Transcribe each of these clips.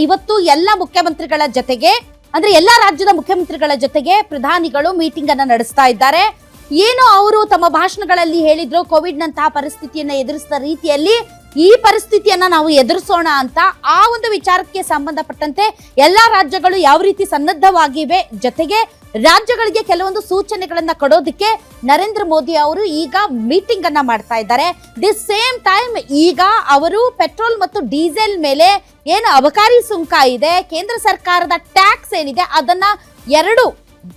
ಇವತ್ತು ಎಲ್ಲ ಮುಖ್ಯಮಂತ್ರಿಗಳ ಜೊತೆಗೆ ಅಂದ್ರೆ ಎಲ್ಲಾ ರಾಜ್ಯದ ಮುಖ್ಯಮಂತ್ರಿಗಳ ಜೊತೆಗೆ ಪ್ರಧಾನಿಗಳು ಮೀಟಿಂಗ್ ಅನ್ನ ನಡೆಸ್ತಾ ಇದ್ದಾರೆ. ಏನು ಅವರು ತಮ್ಮ ಭಾಷಣಗಳಲ್ಲಿ ಹೇಳಿದ್ರು, ಕೋವಿಡ್ ನಂತಹ ಪರಿಸ್ಥಿತಿಯನ್ನ ಎದುರಿಸಿದ ರೀತಿಯಲ್ಲಿ ಈ ಪರಿಸ್ಥಿತಿಯನ್ನ ನಾವು ಎದುರಿಸೋಣ ಅಂತ ಆ ಒಂದು ವಿಚಾರಕ್ಕೆ ಸಂಬಂಧಪಟ್ಟಂತೆ ಎಲ್ಲಾ ರಾಜ್ಯಗಳು ಯಾವ ರೀತಿ ಸನ್ನದ್ಧವಾಗಿವೆ, ಜೊತೆಗೆ ರಾಜ್ಯಗಳಿಗೆ ಕೆಲವೊಂದು ಸೂಚನೆಗಳನ್ನ ಕೊಡೋದಕ್ಕೆ ನರೇಂದ್ರ ಮೋದಿ ಅವರು ಈಗ ಮೀಟಿಂಗ್ ಅನ್ನ ಮಾಡ್ತಾ ಇದ್ದಾರೆ. ದಿ ಸೇಮ್ ಟೈಮ್ ಈಗ ಅವರು ಪೆಟ್ರೋಲ್ ಮತ್ತು ಡೀಸೆಲ್ ಮೇಲೆ ಏನು ಅಬಕಾರಿ ಸುಂಕ ಇದೆ, ಕೇಂದ್ರ ಸರ್ಕಾರದ ಟ್ಯಾಕ್ಸ್ ಏನಿದೆ ಅದನ್ನ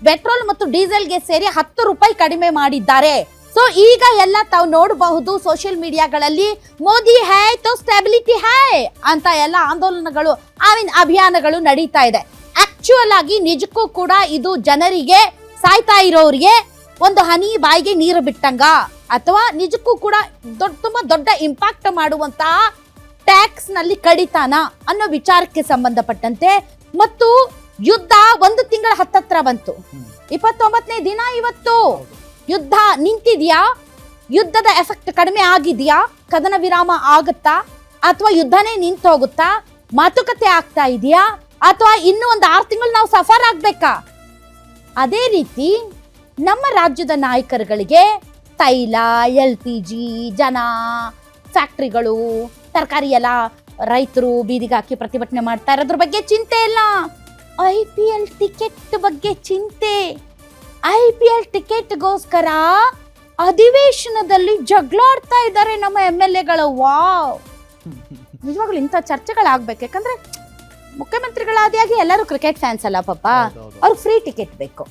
ಪೆಟ್ರೋಲ್ ಮತ್ತು ಡೀಸೆಲ್ಗೆ ಸೇರಿ 10 ರೂಪಾಯಿ ಕಡಿಮೆ ಮಾಡಿದ್ದಾರೆ. ಸೊ ಈಗ ಎಲ್ಲ ತಾವು ನೋಡಬಹುದು ಸೋಷಿಯಲ್ ಮೀಡಿಯಾಗಳಲ್ಲಿ ಮೋದಿ ಹೈ ತೋ ಸ್ಟೆಬಿಲಿಟಿ ಹೈ ಅಂತ ಎಲ್ಲ ಆಂದೋಲನಗಳು ಅಭಿಯಾನಗಳು ನಡೀತಾ ಇದೆ. ಆಕ್ಚುಯಲ್ ಆಗಿ ನಿಜಕ್ಕೂ ಕೂಡ ಇದು ಜನರಿಗೆ, ಸಾಯ್ತಾ ಇರೋರಿಗೆ ಒಂದು ಹನಿ ಬಾಯಿಗೆ ನೀರು ಬಿಟ್ಟಂಗ ಅಥವಾ ನಿಜಕ್ಕೂ ಕೂಡ ತುಂಬಾ ದೊಡ್ಡ ಇಂಪ್ಯಾಕ್ಟ್ ಮಾಡುವಂತಹ ಟ್ಯಾಕ್ಸ್ ನಲ್ಲಿ ಕಡಿತಾನ ಅನ್ನೋ ವಿಚಾರಕ್ಕೆ ಸಂಬಂಧಪಟ್ಟಂತೆ ಮತ್ತು ಯುದ್ಧ 1 ತಿಂಗಳ ಹತ್ತತ್ರ ಬಂತು. 29ನೇ ದಿನ ಇವತ್ತು. ಯುದ್ಧ ನಿಂತಿದ್ಯಾ? ಯುದ್ಧದ ಎಫೆಕ್ಟ್ ಕಡಿಮೆ ಆಗಿದ್ಯಾ? ಕದನ ವಿರಾಮ ಆಗುತ್ತಾ ಅಥವಾ ಯುದ್ಧನೇ ನಿಂತು ಹೋಗುತ್ತಾ? ಮಾತುಕತೆ ಆಗ್ತಾ ಇದೆಯಾ ಅಥವಾ ಇನ್ನೂ ಒಂದು 6 ತಿಂಗಳು ನಾವು ಸಫರ್ ಆಗ್ಬೇಕಾ? ಅದೇ ರೀತಿ ನಮ್ಮ ರಾಜ್ಯದ ನಾಯಕರುಗಳಿಗೆ ತೈಲ, LPG, ಜನ, ಫ್ಯಾಕ್ಟ್ರಿಗಳು, ತರಕಾರಿ ಎಲ್ಲ ರೈತರು ಬೀದಿಗೆ ಹಾಕಿ ಪ್ರತಿಭಟನೆ ಮಾಡ್ತಾ ಇರೋದ್ರ ಬಗ್ಗೆ ಚಿಂತೆ ಇಲ್ಲ. IPL ಟಿಕೆಟ್ ಬಗ್ಗೆ ಚಿಂತೆ. IPL ಟಿಕೆಟ್ಗೋಸ್ಕರ ಅಧಿವೇಶನದಲ್ಲಿ ಜಗಳಾಡ್ತಾ ಇದ್ದಾರೆ ನಮ್ಮ MLAಗಳು. ವಾವ್, ನಿಜವಾಗ್ಲೂ ಇಂಥ ಚರ್ಚೆಗಳಾಗ್ಬೇಕು. ಯಾಕಂದ್ರೆ ಮುಖ್ಯಮಂತ್ರಿಗಳಾದಿಯಾಗಿ ಎಲ್ಲರೂ ಕ್ರಿಕೆಟ್ ಫ್ಯಾನ್ಸ್ ಅಲ್ಲ ಪಾಪ, ಅವ್ರಿಗೆ ಫ್ರೀ ಟಿಕೆಟ್ ಬೇಕು.